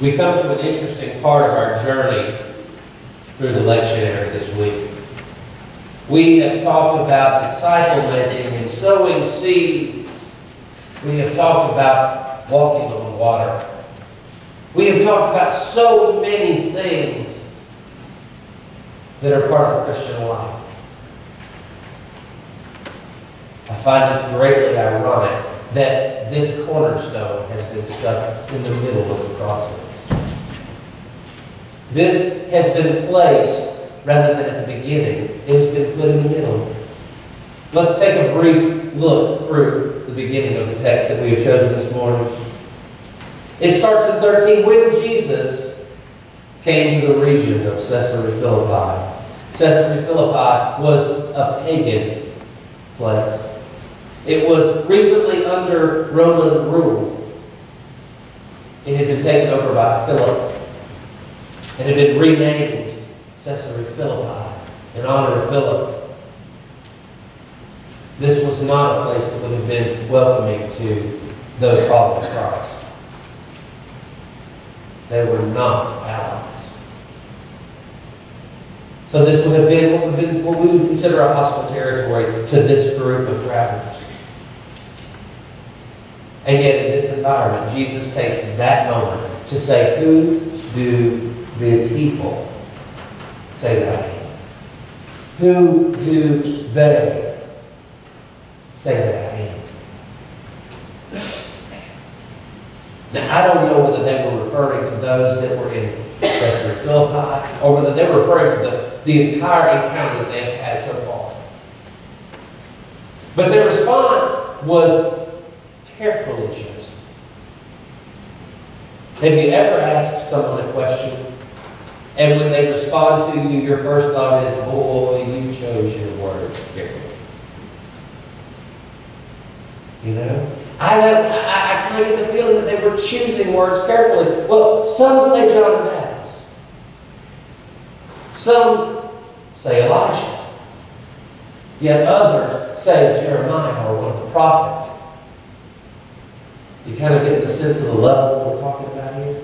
We come to an interesting part of our journey through the lectionary this week. We have talked about disciple making and sowing seeds. We have talked about walking on water. We have talked about so many things that are part of the Christian life. I find it greatly ironic that this cornerstone has been stuck in the middle of the process. This has been placed rather than at the beginning. It has been put in the middle. Let's take a brief look through the beginning of the text that we have chosen this morning. It starts in 13. When Jesus came to the region of Caesarea Philippi. Caesarea Philippi was a pagan place. It was recently under Roman rule. It had been taken over by Philip. It had been renamed Caesarea Philippi in honor of Philip. This was not a place that would have been welcoming to those following Christ. They were not allies. So this would have been what we would consider a hostile territory to this group of travelers. And yet in this environment, Jesus takes that moment to say, who do the people say that I am? Who do they say that I am? Now, I don't know whether they were referring to those that were in Caesarea Philippi or whether they were referring to the entire encounter that they have had so far. But their response was carefully chosen. Have you ever asked someone a question, and when they respond to you, your first thought is, boy, you chose your words carefully? You know? I kind of get the feeling that they were choosing words carefully. Well, some say John the Baptist. Some say Elijah. Yet others say Jeremiah or one of the prophets. You kind of get the sense of the level we're talking about here.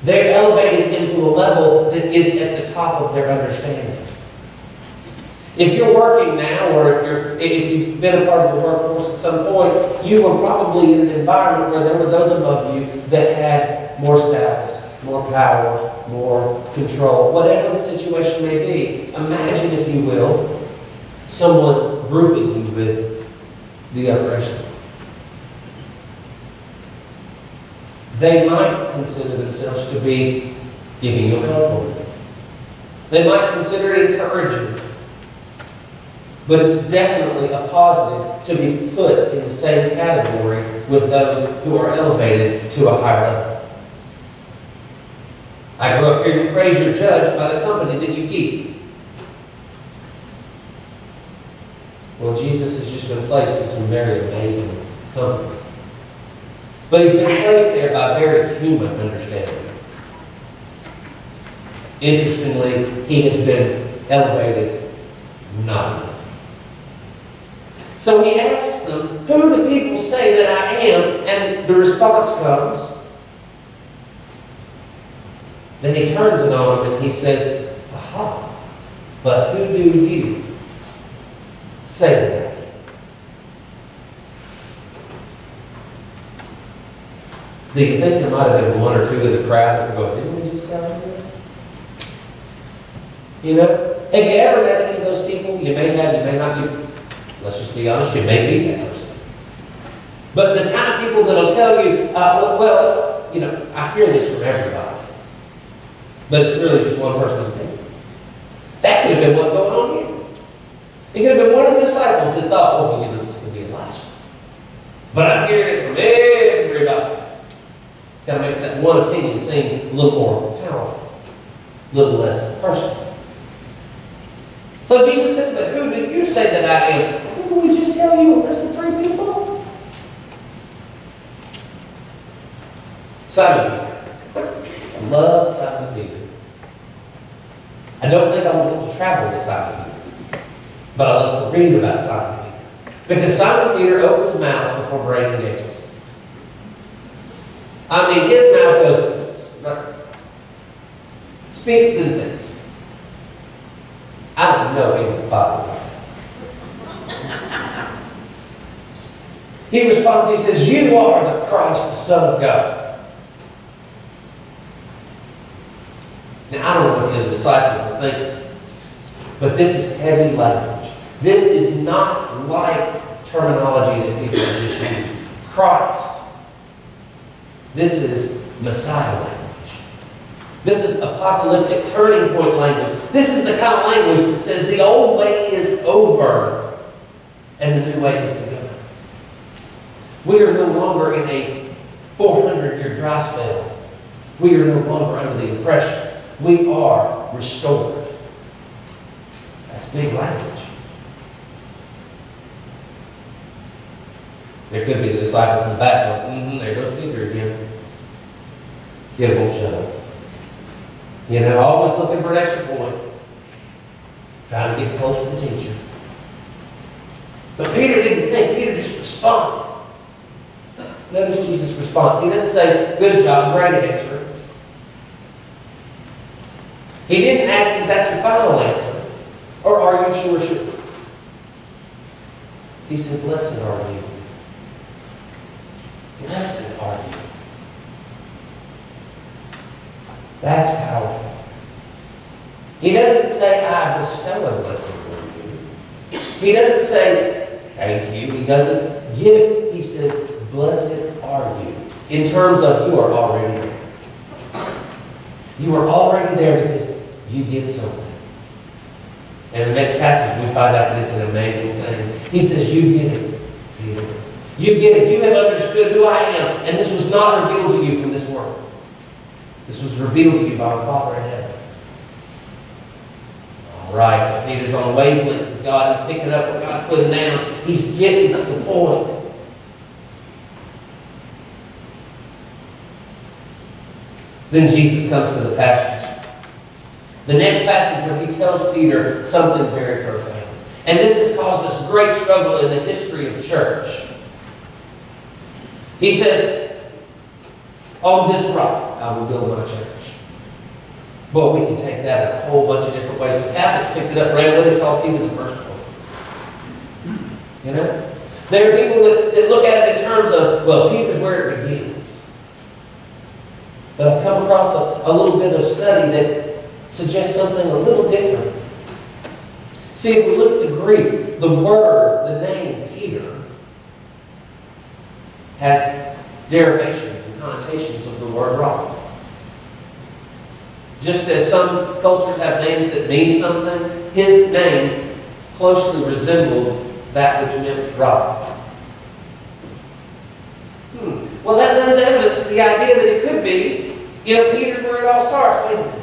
They're elevating into a level that is at the top of their understanding. If you're working now, or if you've been a part of the workforce at some point, you were probably in an environment where there were those above you that had more status, more power, more control, whatever the situation may be. Imagine, if you will, someone grouping you with the oppression. They might consider themselves to be giving you a compliment. They might consider it encouraging. But it's definitely a positive to be put in the same category with those who are elevated to a higher level. I grew up hearing the phrase, you're judged by the company that you keep. Well, Jesus has just been placed in some very amazing company. But he's been placed there by very human understanding. Interestingly, he has been elevated not enough. So he asks them, who do people say that I am? And the response comes. Then he turns it on them and he says, aha, but who do you say that I am? Do you think there might have been one or two of the crowd that were going, didn't we just tell him this? You know? Have you ever met any of those people? You may have, you may not. Let's just be honest, you may be that person. But the kind of people that'll tell you, well, you know, I hear this from everybody. But it's really just one person's opinion. That could have been what's going on here. It could have been one of the disciples that thought, oh, you know, this could be Elijah. But I'm hearing it from everybody. Kind of makes that one opinion seem a little more powerful, a little less personal. So Jesus says, but who do you say that I am? Didn't we just tell you a list of 3 people? Simon Peter. I love Simon Peter. I don't think I would want to travel with Simon Peter, but I love to read about Simon Peter. Because Simon Peter opens his mouth before brain engages. I mean, his mouth goes, Speaks then thinks. I don't know any of the Bible. He responds, he says, you are the Christ, the Son of God. Now, I don't know what the other disciples were thinking, but this is heavy language. This is not light terminology that people just use. Christ. This is Messiah language. This is apocalyptic turning point language. This is the kind of language that says the old way is over and the new way has begun. We are no longer in a 400-year dry spell. We are no longer under the oppression. We are restored. That's big language. There could be the disciples in the back going, there goes Peter again. Kid won't shut up. You know, always looking for an extra point. Trying to get close to the teacher. But Peter didn't think. Peter just responded. Notice Jesus' response. He didn't say, good job, great answer. He didn't ask, is that your final answer? Or are you sure? He said, blessed are you. Blessed are you. That's powerful. He doesn't say, I bestow a blessing on you. He doesn't say, thank you. He doesn't give it. He says, blessed are you. In terms of you are already there. You are already there because you get something. And the next passage we find out that it's an amazing thing. He says, you get it, Peter. You get it. You have understood who I am. And this was not revealed to you from this world. This was revealed to you by our Father in heaven. All right, so Peter's on a wavelength with God. He's picking up what God's putting down. He's getting the point. Then Jesus comes to the passage. The next passage where he tells Peter something very profound. And this has caused us great struggle in the history of the church. He says, on this rock I will build my church. Boy, we can take that in a whole bunch of different ways. The Catholics picked it up right where they called Peter the first one. You know? There are people that look at it in terms of, well, Peter's where it begins. But I've come across a little bit of study that suggests something a little different. See, if we look at the Greek, the word, the name Peter, has derivations and connotations of the word rock. Just as some cultures have names that mean something, his name closely resembled that which meant rock. Well, that lends evidence to the idea that it could be, Peter's where it all starts. Wait a minute.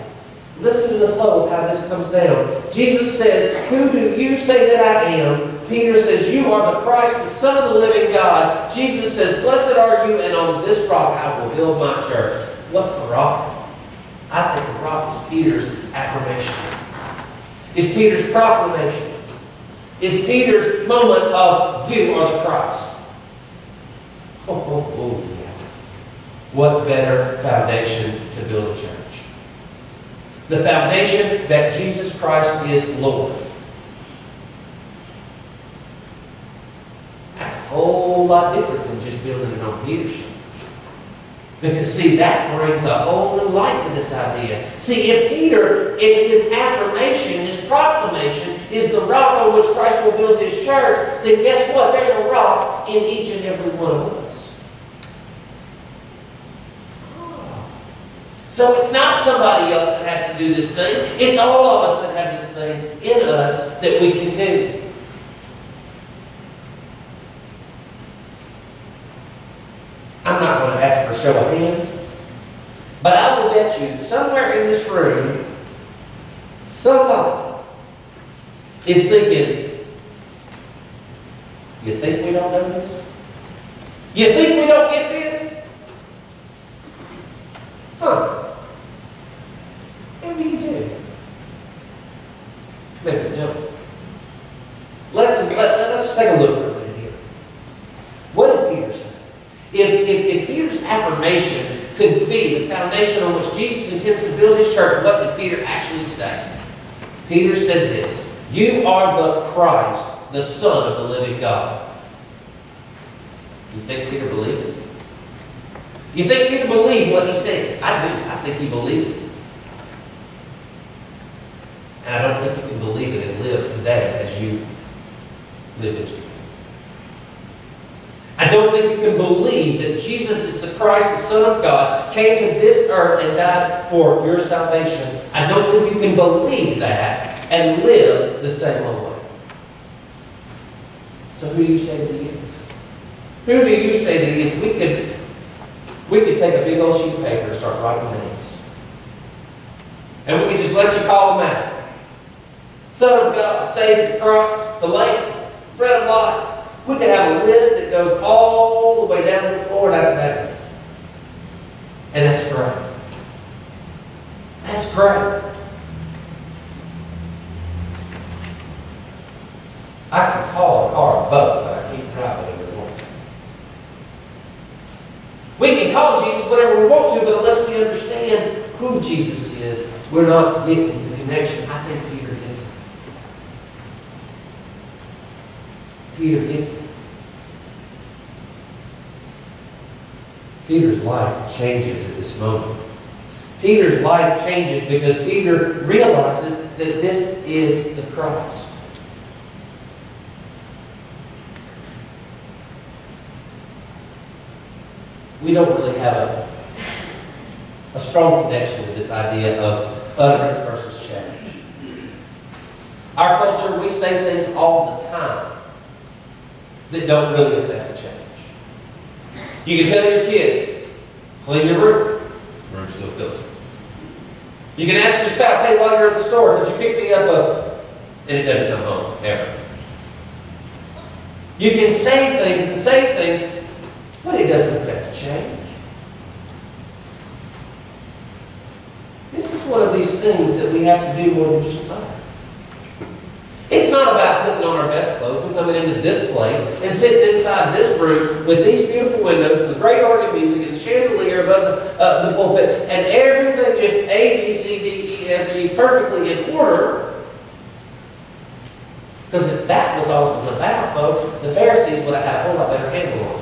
Listen to the flow of how this comes down. Jesus says, who do you say that I am? Peter says, you are the Christ, the Son of the living God. Jesus says, blessed are you, and on this rock I will build my church. What's the rock? I think the rock is Peter's affirmation. Is Peter's proclamation. Is Peter's moment of, you are the Christ. Oh, yeah. What better foundation to build a church? The foundation that Jesus Christ is Lord. That's a whole lot different than just building it on Peter's shoulders. Because, see, that brings a whole new light to this idea. See, if Peter, in his affirmation, his proclamation, is the rock on which Christ will build his church, then guess what? There's a rock in each and every one of us. So it's not somebody else that has to do this thing. It's all of us that have this thing in us that we can do. I'm not going to ask for a show of hands, but I will bet you somewhere in this room, somebody is thinking, you think we don't know this? You think we don't get this? Huh. Maybe you do. Maybe you don't. Let's just take a look for a minute here. What did Peter say? If Peter's affirmation could be the foundation on which Jesus intends to build his church, what did Peter actually say? Peter said this, "You are the Christ, the Son of the living God." You think Peter believed it? You think Peter believed what he said? I do. I think he believed it. And I don't think you can believe it and live today as you live in Jesus. I don't think you can believe that Jesus is the Christ, the Son of God, came to this earth and died for your salvation. I don't think you can believe that and live the same way. So who do you say that he is? Who do you say that he is? We could take a big old sheet of paper and start writing names. And we could just let you call them out. Son of God, Savior, Christ, the Lamb, bread of life. We could have a list that goes all the way down to the floor and out the back. And that's great. That's great. I can call a car a boat, but I can't drive it every morning. We can call Jesus whatever we want to, but unless we understand who Jesus is, we're not getting the connection. I think Peter gets it. Peter gets it. Peter's life changes at this moment. Peter's life changes because Peter realizes that this is the Christ. We don't really have a strong connection with this idea of utterance versus change. Our culture, we say things all the time that don't really affect the change. You can tell your kids, clean your room. Room's still filthy. You can ask your spouse, hey, while you're at the store, could you pick me up a... And it doesn't come home, ever. You can say things, but it doesn't affect the change. This is one of these things that we have to do more than just utter. It's not about putting on our best clothes and coming into this place and sitting inside this room with these beautiful windows and the great organ music and the chandelier above the pulpit and everything just A, B, C, D, E, F, G perfectly in order. Because if that was all it was about, folks, the Pharisees would have had a whole lot better handle on it.